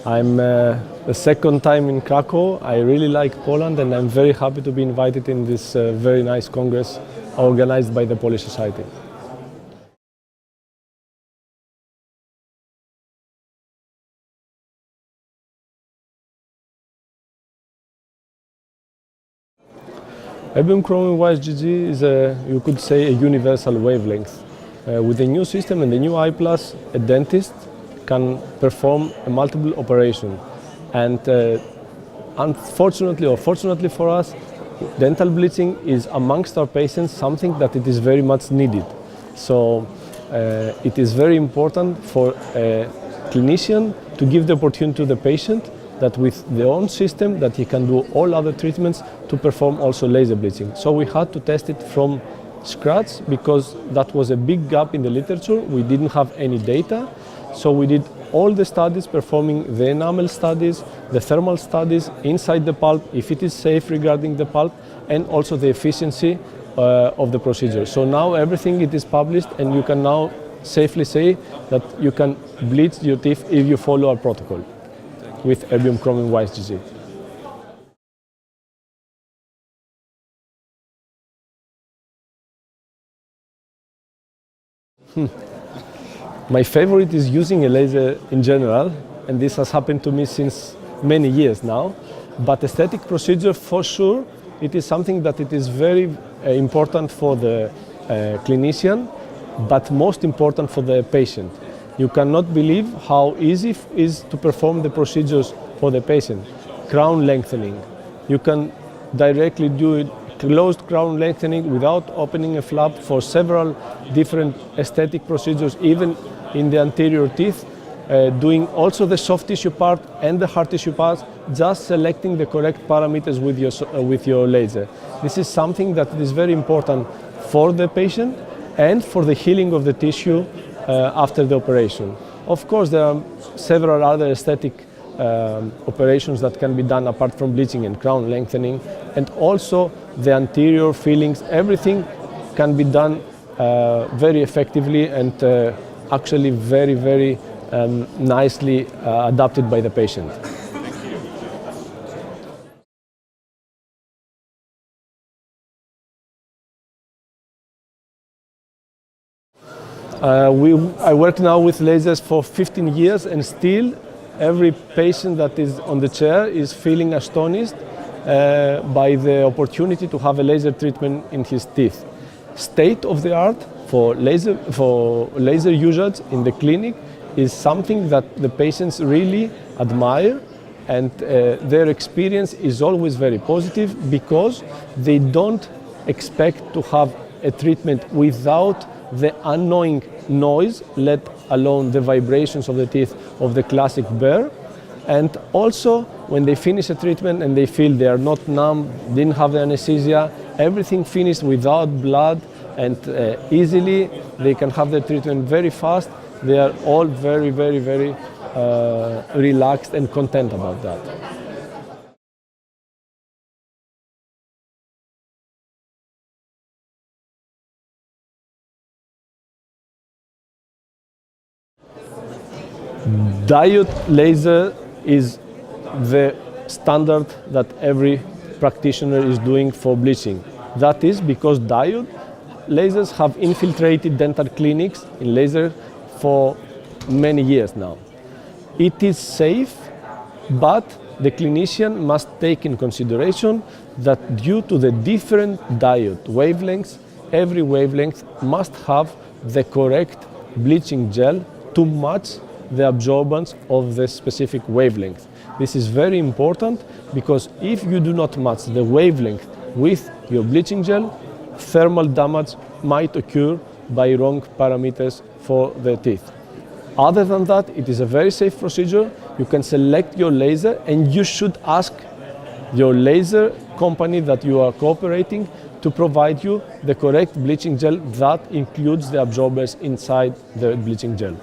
I'm the second time in Krakow. I really like Poland and I'm very happy to be invited in this very nice congress organized by the Polish Society. Erbium Chromium YSGG is you could say, a universal wavelength. With the new system and the new I+, a dentist can perform a multiple operation. And unfortunately or fortunately for us, dental bleaching is amongst our patients something that it is very much needed. So it is very important for a clinician to give the opportunity to the patient that with their own system that he can do all other treatments to perform also laser bleaching. So we had to test it from scratch because that was a big gap in the literature. We didn't have any data. So we did all the studies, performing the enamel studies, the thermal studies inside the pulp, if it is safe regarding the pulp, and also the efficiency of the procedure. So now everything it is published and you can now safely say that you can bleach your teeth if you follow our protocol with Erbium Chromium YSGG. My favorite is using a laser in general, and this has happened to me since many years now. But aesthetic procedure, for sure, it is something that it is very important for the clinician, but most important for the patient. You cannot believe how easy it is to perform the procedures for the patient. Crown lengthening. You can directly do it, closed crown lengthening without opening a flap for several different aesthetic procedures, even in the anterior teeth, doing also the soft tissue part and the hard tissue part, just selecting the correct parameters with your laser. This is something that is very important for the patient and for the healing of the tissue after the operation. Of course, there are several other aesthetic operations that can be done apart from bleaching and crown lengthening, and also the anterior fillings. Everything can be done very effectively and actually very, very nicely adapted by the patient. I work now with lasers for 15 years and still every patient that is on the chair is feeling astonished by the opportunity to have a laser treatment in his teeth. State of the art for laser usage in the clinic is something that the patients really admire, and their experience is always very positive because they don't expect to have a treatment without the annoying noise, let alone the vibrations of the teeth of the classic burr. And also when they finish a treatment and they feel they are not numb, didn't have the anesthesia, everything finished without blood and easily, they can have the treatment very fast. They are all very, very, very relaxed and content about that. Diode laser is the standard that every practitioner is doing for bleaching. That is because diode lasers have infiltrated dental clinics in laser for many years now. It is safe, but the clinician must take in consideration that due to the different diode wavelengths, every wavelength must have the correct bleaching gel to match the absorbance of the specific wavelength. This is very important because if you do not match the wavelength with your bleaching gel, thermal damage might occur by wrong parameters for the teeth. Other than that, it is a very safe procedure. You can select your laser and you should ask your laser company that you are cooperating to provide you the correct bleaching gel that includes the absorbers inside the bleaching gel.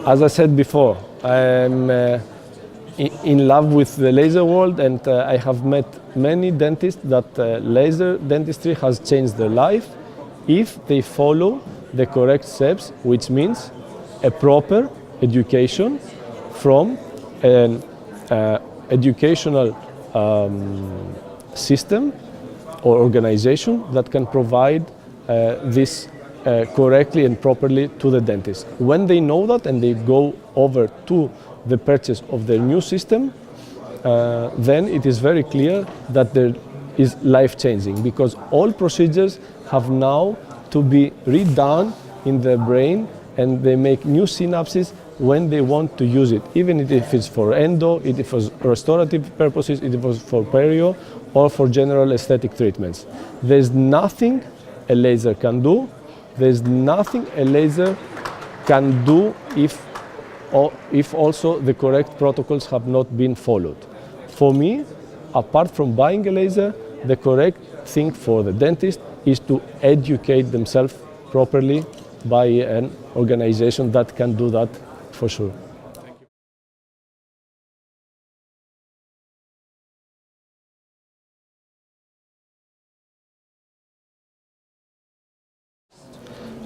As I said before, I'm in love with the laser world, and I have met many dentists that laser dentistry has changed their life if they follow the correct steps, which means a proper education from an educational system or organization that can provide this correctly and properly to the dentist. When they know that and they go over to the purchase of their new system, then it is very clear that there is life-changing, because all procedures have now to be redone in the brain, and they make new synapses when they want to use it, even if it's for endo, if it was restorative purposes, if it was for perio, or for general aesthetic treatments. There's nothing a laser can do. There's nothing a laser can do if also the correct protocols have not been followed. For me, apart from buying a laser, the correct thing for the dentist is to educate themselves properly by an organization that can do that for sure.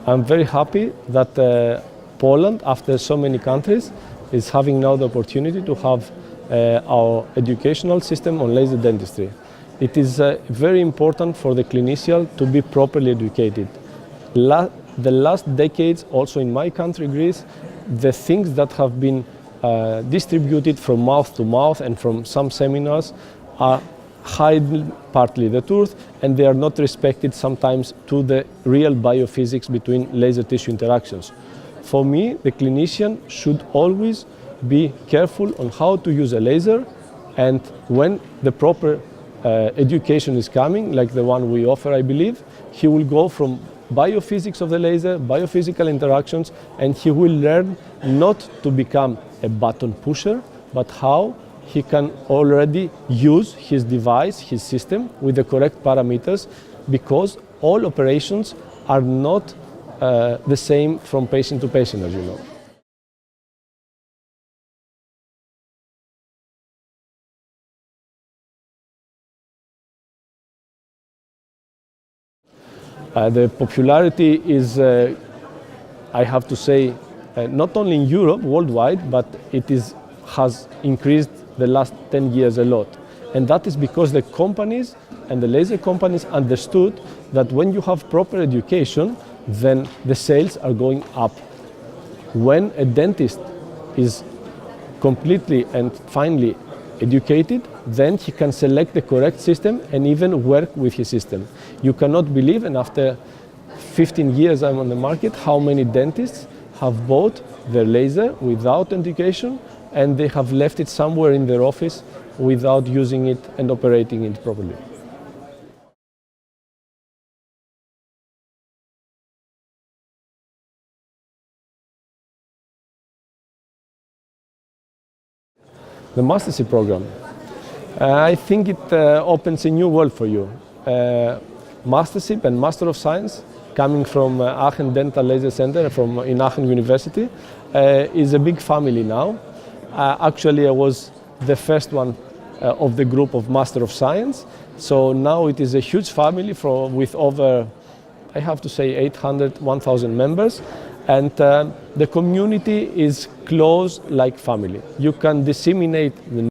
I'm very happy that Poland, after so many countries, is having now the opportunity to have our educational system on laser dentistry. It is very important for the clinician to be properly educated. The last decades, also in my country, Greece, the things that have been distributed from mouth to mouth and from some seminars are hiding partly the truth, and they are not respected sometimes to the real biophysics between laser tissue interactions. For me, the clinician should always be careful on how to use a laser, and when the proper education is coming, like the one we offer, I believe, he will go from biophysics of the laser, biophysical interactions, and he will learn not to become a button pusher, but how he can already use his device, his system, with the correct parameters, because all operations are not the same from patient to patient, as you know. The popularity is, I have to say, not only in Europe, worldwide, but has increased the last 10 years a lot. And that is because the companies and the laser companies understood that when you have proper education, then the sales are going up. When a dentist is completely and finely educated, then he can select the correct system and even work with his system. You cannot believe, and after 15 years I'm on the market, how many dentists have bought their laser without education, and they have left it somewhere in their office without using it and operating it properly. The Mastership program. I think it opens a new world for you. Mastership and Master of Science, coming from Aachen Dental Laser Center in Aachen University, is a big family now. Actually, I was the first one of the group of Master of Science. So now it is a huge family with over, I have to say, 800, 1,000 members. And the community is close like family. You can disseminate the